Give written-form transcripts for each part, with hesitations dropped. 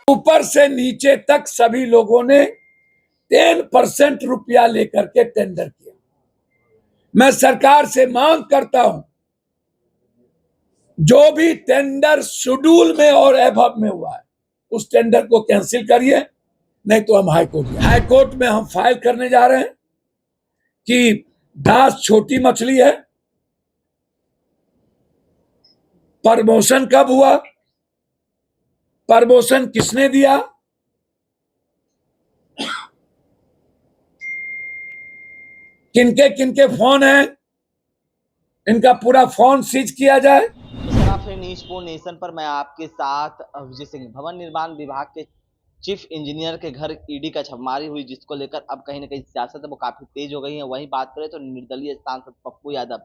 ऊपर से नीचे तक सभी लोगों ने 10% रुपया लेकर के टेंडर किया। मैं सरकार से मांग करता हूं, जो भी टेंडर शेड्यूल में और एबव में हुआ है उस टेंडर को कैंसिल करिए, नहीं तो हम हाईकोर्ट में हम फाइल करने जा रहे हैं कि दास छोटी मछली है। प्रमोशन कब हुआ, प्रमोशन किसने दिया, किनके किनके फोन है, इनका पूरा फोन सीज किया जाए। फिर न्यूज़ पोल नेशन पर मैं आपके साथ विजय सिंह। भवन निर्माण विभाग के चीफ इंजीनियर के घर ईडी का छापेमारी हुई, जिसको लेकर अब कहीं ना कहीं सियासत है वो काफी तेज हो गई है। वहीं बात करें तो निर्दलीय सांसद पप्पू यादव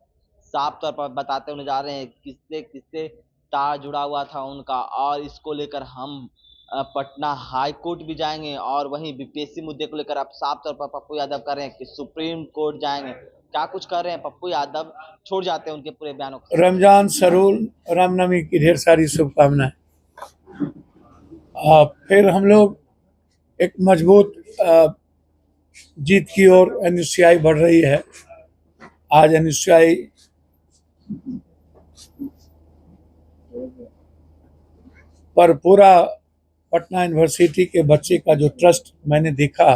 साफ तौर पर बताते हुए जा रहे हैं किससे किससे तार जुड़ा हुआ था उनका, और इसको लेकर हम पटना हाई कोर्ट भी जाएंगे। और वहीं बीपीएससी मुद्दे को लेकर अब साफ तौर पर पप्पू यादव कर रहे हैं कि सुप्रीम कोर्ट जाएंगे। क्या कुछ कर रहे हैं पप्पू यादव, छोड़ जाते हैं उनके पूरे बयानों को। रमजान सरूल रामनवमी की ढेर सारी शुभकामनाएं। फिर हम लोग एक मजबूत जीत की ओर एनएसयूआई बढ़ रही है। आज एनएसयूआई पर पूरा पटना यूनिवर्सिटी के बच्चे का जो ट्रस्ट मैंने देखा,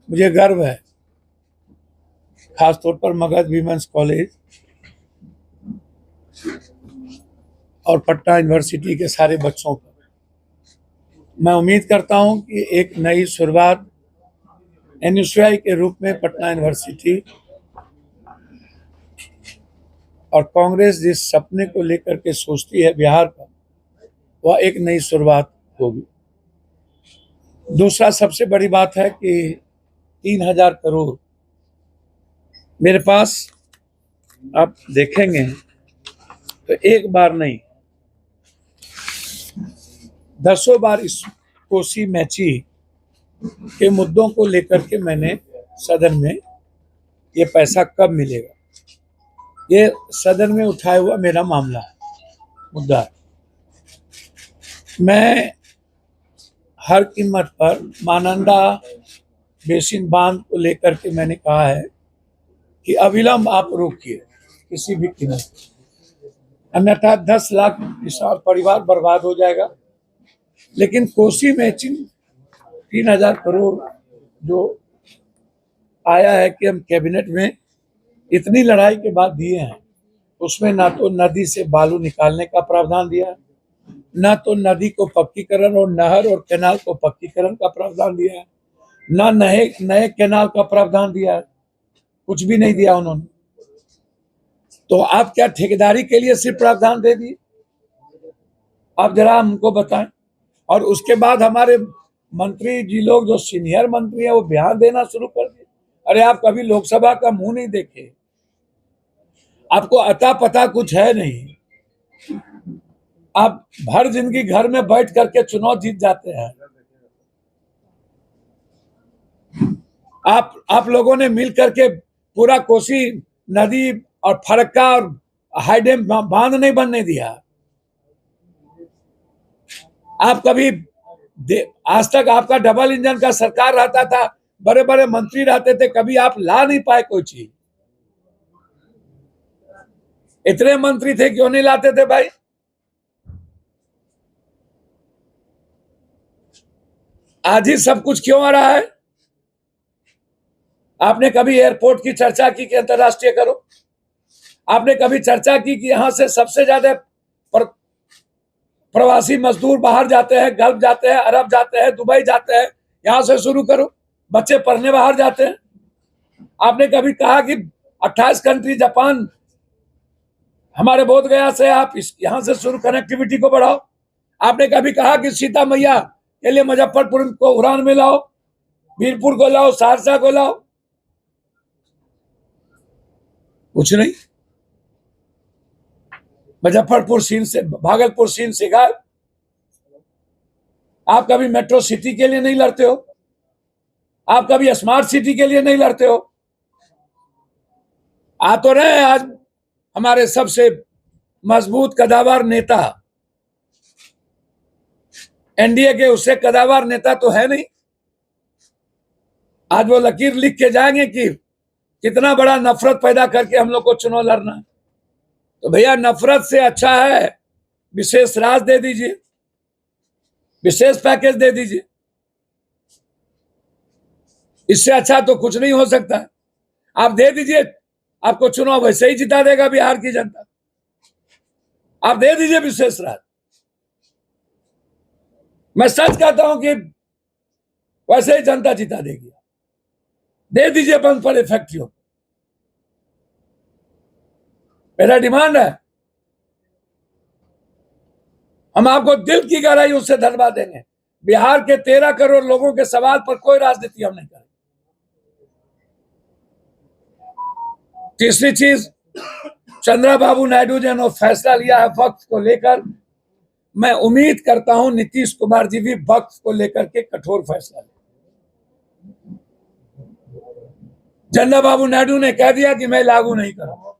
मुझे गर्व है, खासतौर पर मगध वीमेंस कॉलेज और पटना यूनिवर्सिटी के सारे बच्चों पर। मैं उम्मीद करता हूं कि एक नई शुरुआत एनएसयूआई के रूप में पटना यूनिवर्सिटी और कांग्रेस जिस सपने को लेकर के सोचती है बिहार का, वह एक नई शुरुआत होगी। दूसरा सबसे बड़ी बात है कि 3000 करोड़ मेरे पास, आप देखेंगे तो एक बार नहीं 10 बार इस कोसी मैची के मुद्दों को लेकर के मैंने सदन में ये पैसा कब मिलेगा, ये सदन में उठाया हुआ मेरा मामला है, मुद्दा है। मैं हर कीमत पर महानंदा बेसिन बांध को लेकर के मैंने कहा है कि अविलंब आप रोकिए किसी भी कीमत, अन्यथा 10 लाख किसान परिवार बर्बाद हो जाएगा। लेकिन कोसी मैचिंग 3000 करोड़ जो आया है कि हम कैबिनेट में इतनी लड़ाई के बाद दिए हैं, उसमें ना तो नदी से बालू निकालने का प्रावधान दिया है, ना तो नदी को पक्कीकरण और नहर और कैनाल को पक्कीकरण का प्रावधान दिया है, ना नए कैनाल का प्रावधान दिया है, कुछ भी नहीं दिया उन्होंने। तो आप क्या ठेकेदारी के लिए सिर्फ प्रावधान दे दिए? आप जरा हमको बताएं। और उसके बाद हमारे मंत्री जी लोग जो सीनियर मंत्री है वो बयान देना शुरू कर दिए। अरे आप कभी लोकसभा का मुंह नहीं देखे, आपको अता पता कुछ है नहीं। आप भर जिंदगी घर में बैठ करके चुनाव जीत जाते हैं। आप लोगों ने मिल करके पूरा कोसी नदी और फरक्का और हाईडैम बांध नहीं बनने दिया। आप कभी आज तक आपका डबल इंजन का सरकार रहता था, बड़े बड़े मंत्री रहते थे, कभी आप ला नहीं पाए कोई चीज। इतने मंत्री थे, क्यों नहीं लाते थे भाई? आज ही सब कुछ क्यों आ रहा है? आपने कभी एयरपोर्ट की चर्चा की कि अंतरराष्ट्रीय करो? आपने कभी चर्चा की कि यहां से सबसे ज्यादा प्रवासी मजदूर बाहर जाते हैं, गल्फ जाते हैं, अरब जाते हैं, दुबई जाते हैं, यहां से शुरू करो। बच्चे पढ़ने बाहर जाते हैं। आपने कभी कहा कि 28 कंट्री, जापान, हमारे बोध गया से आप यहां से शुरू कनेक्टिविटी को बढ़ाओ? आपने कभी कहा कि सीता मैया के लिए मुजफ्फरपुर को उड़ान में लाओ, वीरपुर को लाओ, सहरसा को लाओ? कुछ नहीं। मुजफ्फरपुर सीन से, भागलपुर सीन से गायब। आप कभी मेट्रो सिटी के लिए नहीं लड़ते हो? आप कभी स्मार्ट सिटी के लिए नहीं लड़ते हो? आ तो रहे हैं आज हमारे सबसे मजबूत कदावर नेता एनडीए के उससे कदावर नेता तो है नहीं। आज वो लकीर लिख के जाएंगे कि कितना बड़ा नफरत पैदा करके हम लोग को चुनाव लड़ना है। तो भैया नफरत से अच्छा है विशेष राज दे दीजिए, विशेष पैकेज दे दीजिए। इससे अच्छा तो कुछ नहीं हो सकता है। आप दे दीजिए, आपको चुनाव वैसे ही जिता देगा बिहार की जनता। आप दे दीजिए विशेष राज। मैं सच कहता हूं कि वैसे ही जनता जिता देगी। दे दीजिए बंद पड़े फैक्ट्रियों। मेरा डिमांड है, हम आपको दिल की गहराइयों से धन्यवाद देंगे। बिहार के 13 करोड़ लोगों के सवाल पर कोई राजनीति हम नहीं करेंगे। तीसरी चीज, चंद्रबाबू नायडू जी ने फैसला लिया है वक्फ को लेकर। मैं उम्मीद करता हूं नीतीश कुमार जी भी वक्फ को लेकर के कठोर फैसला लें। चंद्रबाबू नायडू ने कह दिया कि मैं लागू नहीं करूंगा।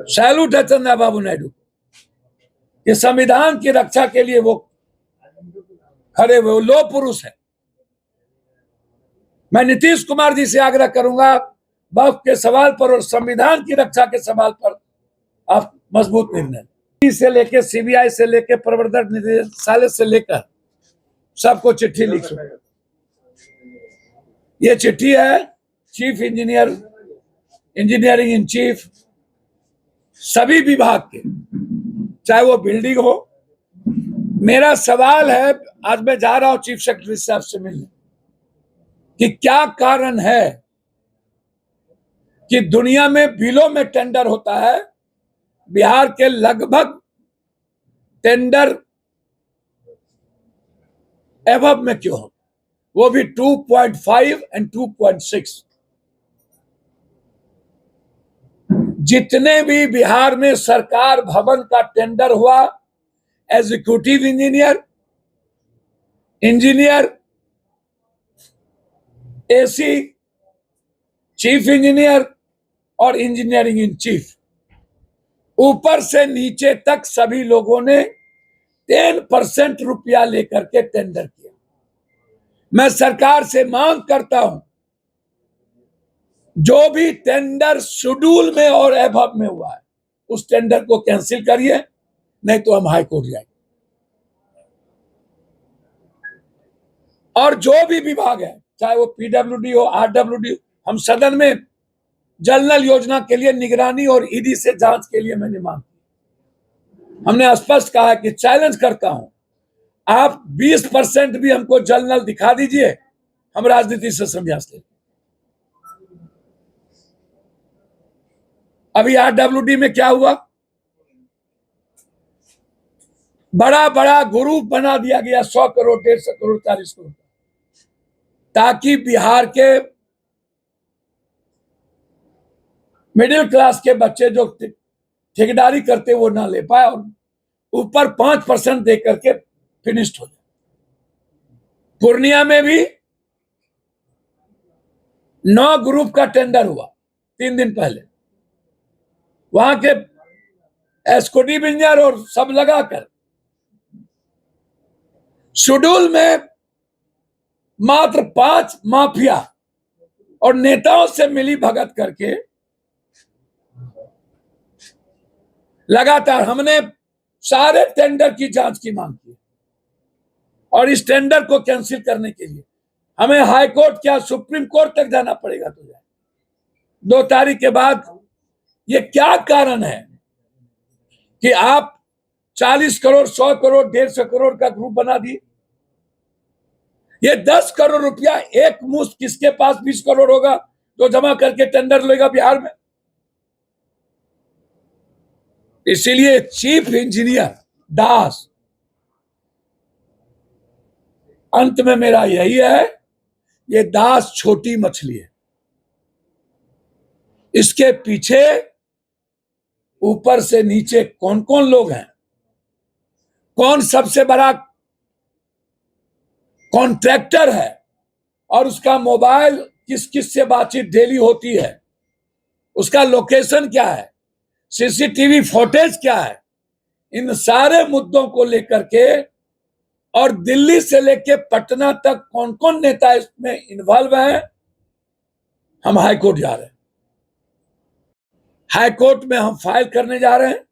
सैल्यूट है चंद्रबाबू नायडू कि संविधान की रक्षा के लिए वो खड़े हुए, वो लौह पुरुष है। मैं नीतीश कुमार जी से आग्रह करूंगा वक्फ के सवाल पर और संविधान की रक्षा के सवाल पर आप मजबूत निर्णय से लेकर सीबीआई से लेकर प्रवर्तन निदेशालय से लेकर सबको चिट्ठी लिख चुके। ये चिट्ठी है chief engineer, engineering in chief सभी विभाग के, चाहे वो बिल्डिंग हो। मेरा सवाल है, आज मैं जा रहा हूं चीफ सेक्रेटरी साहब से मिलने, कि क्या कारण है कि दुनिया में बिलों में टेंडर होता है, बिहार के लगभग टेंडर एवब में क्यों हो, वो भी 2.5 एंड 2.6। जितने भी बिहार में सरकार भवन का टेंडर हुआ, executive engineer, engineer, AC, chief engineer और इंजीनियरिंग इन चीफ, ऊपर से नीचे तक सभी लोगों ने 10% रुपया लेकर के टेंडर किया। मैं सरकार से मांग करता हूं, जो भी टेंडर शेड्यूल में और एबव में हुआ है उस टेंडर को कैंसिल करिए, नहीं तो हम हाई कोर्ट जाएंगे। और जो भी विभाग है, चाहे वो पीडब्ल्यूडी हो, आरडब्ल्यूडी, हम सदन में जल नल योजना के लिए निगरानी और ईडी से जांच के लिए मैंने मांग की। हमने स्पष्ट कहा कि चैलेंज करता हूं, आप 20% भी हमको जल नल दिखा दीजिए, हम राजनीति से संन्यास लेंगे। अभी आरडब्ल्यूडी में क्या हुआ, बड़ा बड़ा ग्रुप बना दिया गया, 100 करोड़, 150 करोड़, 40 करोड़, ताकि बिहार के मिडिल क्लास के बच्चे जो ठेकेदारी करते वो ना ले पाए और ऊपर 5% दे करके फिनिश्ड हो जाए। पूर्णिया में भी 9 ग्रुप का टेंडर हुआ 3 दिन पहले, वहां के एस्कोटिव इंजीनियर और सब लगाकर शेड्यूल में मात्र 5 माफिया और नेताओं से मिली भगत करके लगातार हमने सारे टेंडर की जांच की मांग की और इस टेंडर को कैंसिल करने के लिए हमें हाई कोर्ट क्या सुप्रीम कोर्ट तक जाना पड़ेगा। तो जाए 2 तारीख के बाद। ये क्या कारण है कि आप 40 करोड़, 100 करोड़, 150 करोड़ का ग्रुप बना दिए। ये 10 करोड़ रुपया एक मुश्त किसके पास 20 करोड़ होगा जो जमा करके टेंडर लेगा बिहार में। इसीलिए चीफ इंजीनियर दास, अंत में मेरा यही है, ये दास छोटी मछली है, इसके पीछे ऊपर से नीचे कौन कौन लोग हैं, कौन सबसे बड़ा कॉन्ट्रैक्टर है और उसका मोबाइल किस किस से बातचीत डेली होती है, उसका लोकेशन क्या है, सीसीटीवी फुटेज क्या है, इन सारे मुद्दों को लेकर के, और दिल्ली से लेकर पटना तक कौन कौन नेता इसमें इन्वॉल्व हैं, हम हाई कोर्ट जा रहे हैं। हाई कोर्ट में हम फाइल करने जा रहे हैं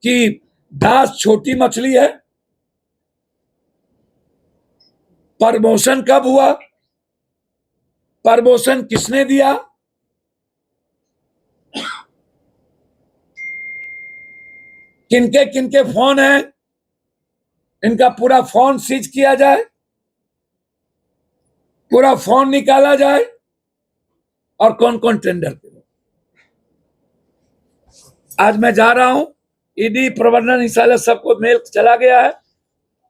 कि दास छोटी मछली है, प्रमोशन कब हुआ, प्रमोशन किसने दिया, किनके किनके फोन हैं, इनका पूरा फोन सीज किया जाए, पूरा फोन निकाला जाए, और कौन कौन टेंडर पे। आज मैं जा रहा हूं, ईडी प्रबंधन निदेशालय सबको मेल चला गया है,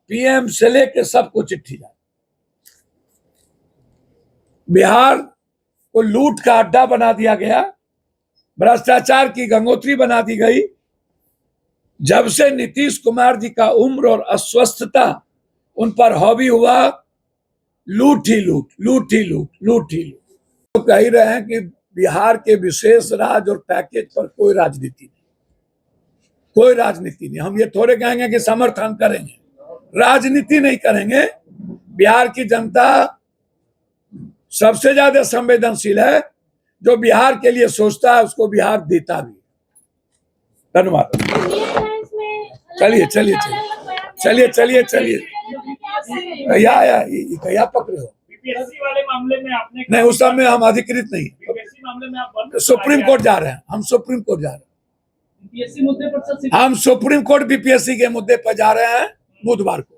पीएम से लेकर सबको चिट्ठी जा। बिहार को लूट का अड्डा बना दिया गया, भ्रष्टाचार की गंगोत्री बना दी गई। जब से नीतीश कुमार जी का उम्र और अस्वस्थता उन पर हावी हुआ, लूट ही लूट, लूट ही लूट, लूट ही लूट। तो कह ही रहे हैं कि बिहार के विशेष राज और पैकेज पर कोई राजनीति नहीं, कोई राजनीति नहीं। हम ये थोड़े कहेंगे कि समर्थन करेंगे, राजनीति नहीं करेंगे। बिहार की जनता सबसे ज्यादा संवेदनशील है, जो बिहार के लिए सोचता है उसको बिहार देता भी। धन्यवाद। चलिए चलिए चलिए चलिए चलिए कहिया पकड़े हो? बीपीएससी वाले मामले में आपने नहीं, उस समय हम अधिकृत नहीं, बीपीएससी मामले में आप बंद सुप्रीम कोर्ट जा रहे हैं, हम सुप्रीम कोर्ट जा रहे हैं। बीपीएससी मुद्दे पर सर हम सुप्रीम कोर्ट बीपीएससी के मुद्दे पर जा रहे हैं बुधवार को।